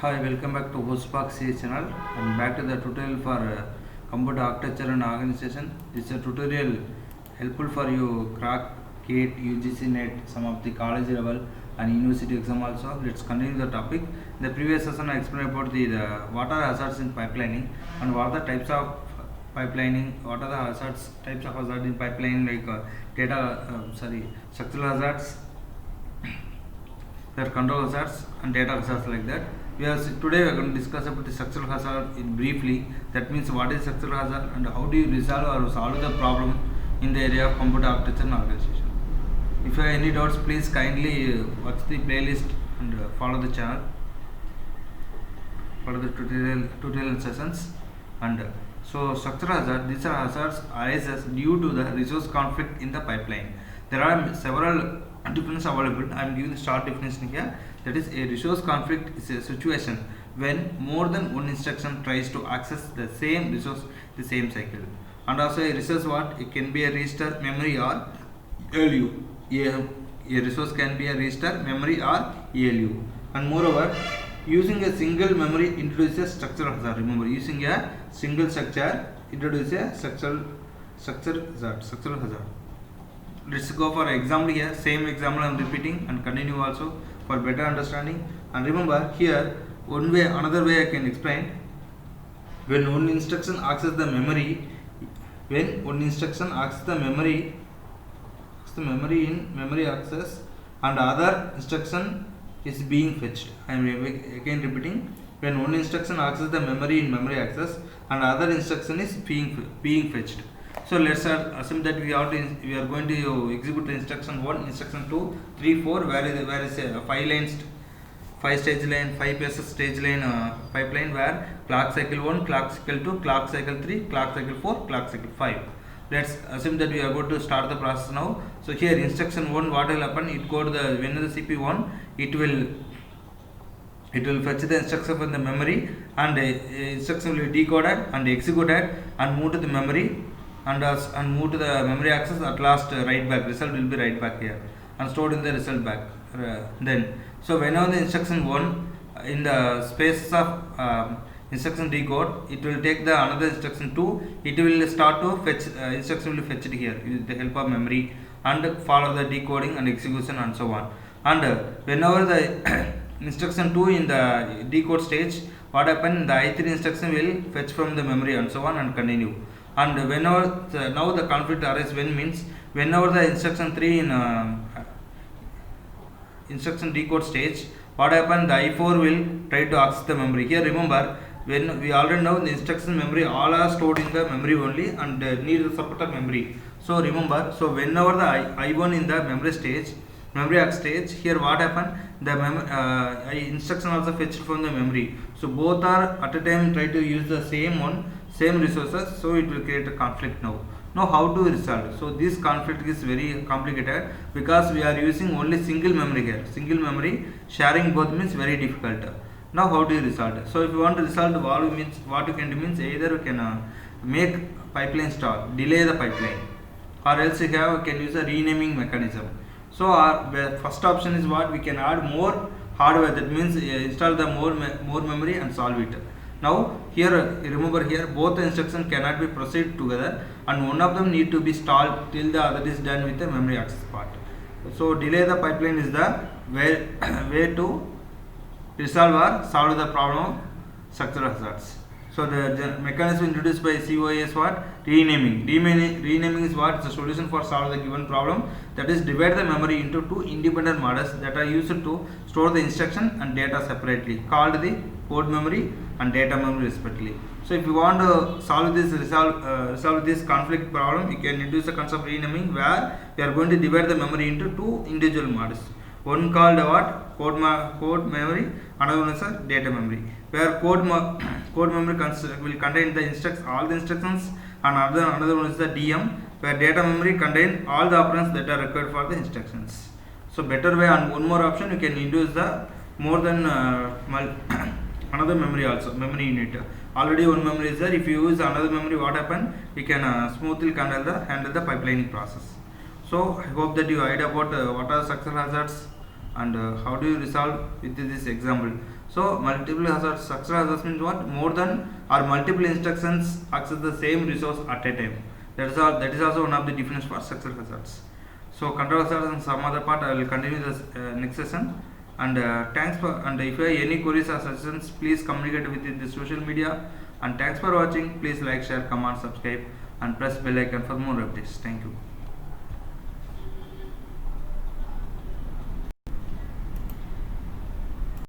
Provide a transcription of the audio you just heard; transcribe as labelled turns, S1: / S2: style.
S1: Hi, welcome back to Hostpark CA channel and back to the tutorial for computer architecture and organization. This is a tutorial helpful for you crack GATE, UGC NET, some of the college level and university exam also. Let's continue the topic. In the previous session I explained about the what are hazards in pipelining and what are the types of pipelining, what are the types of hazards in pipeline like structural hazards, there are control hazards and data hazards like that. Today we are going to discuss about the structural hazard in briefly. That means what is structural hazard and how do you resolve or solve the problem in the area of computer architecture and organization. If you have any doubts, please kindly watch the playlist and follow the channel, follow the tutorial sessions. And so structural hazard, these are hazards arises due to the resource conflict in the pipeline. There are several definitions available. I am giving the short definition here. That is, a resource conflict is a situation when more than one instruction tries to access the same resource the same cycle. And also a resource it can be a register, memory or ALU. A resource can be a register, memory or ALU. And moreover, using a single memory introduces structural hazard. Remember, using a single structure introduces a structural hazard. Let's go for example here. Same example I am repeating and continue also for better understanding. And remember here, another way I can explain. When one instruction accesses the memory, in memory access and other instruction is being fetched. I am again repeating. When one instruction accesses the memory in memory access and other instruction is being fetched. So let's assume that we are going to execute the instruction 1, instruction 2, 3, 4, where is a 5 stage line, 5 phases stage line pipeline where clock cycle 1, clock cycle 2, clock cycle 3, clock cycle 4, clock cycle 5. Let's assume that we are going to start the process now. So here instruction 1, what will happen? It go to when the CPU 1, it will fetch the instruction from the memory and instruction will be decoded and executed and move to the memory. And move to the memory access. At last write back, result will be write back here and stored in the result back. Then so whenever the instruction 1 in the space of instruction decode, it will take the another instruction 2, it will start to fetch, instruction will be fetched here with the help of memory and follow the decoding and execution and so on. And whenever the instruction 2 in the decode stage, what happen, the I3 instruction will fetch from the memory and so on and continue. And whenever now the conflict arises whenever the instruction 3 in instruction decode stage, what happen, the I4 will try to access the memory. Here remember, when we already know the instruction memory all are stored in the memory only and need the support of memory. So remember, so whenever the I1 in the memory access stage, here what happen, the instruction also fetched from the memory. So both are at a time try to use the same resources, so it will create a conflict now. Now how to resolve? So this conflict is very complicated because we are using only single memory here. Single memory sharing both means very difficult. Now how do you resolve it? So if you want to resolve the value means what you can do means either you can make pipeline stall, delay the pipeline, or else you can use a renaming mechanism. So our first option is what we can add more hardware, that means install the more memory and solve it. Now here remember, here both the instructions cannot be proceed together and one of them need to be stalled till the other is done with the memory access part. So delay the pipeline is the way to resolve or solve the problem of structural hazards. So the mechanism introduced by COA is what? Renaming. Renaming is what? It's a solution for solve the given problem. That is, divide the memory into two independent models that are used to store the instruction and data separately, called the code memory and data memory respectively. So if you want to solve this conflict problem, you can introduce the concept of renaming where we are going to divide the memory into two individual models. One called what? Code memory, another one is a data memory. Where code memory will contain all the instructions, and another one is the DM, where data memory contain all the operands that are required for the instructions. So better way, and one more option, you can introduce the more than another memory also, memory unit. Already one memory is there. If you use another memory, what happen? You can smoothly handle the pipelining process. So I hope that you idea about what are structural hazards and how do you resolve with this example. So multiple hazards, successful hazards means what? More than or multiple instructions access the same resource at a time. That is all. That is also one of the definitions for successful hazards. So control hazards and some other part I will continue this next session. And thanks for, and if you have any queries or suggestions, please communicate with the social media. And thanks for watching. Please like, share, comment, subscribe, and press bell icon for more updates. Thank you.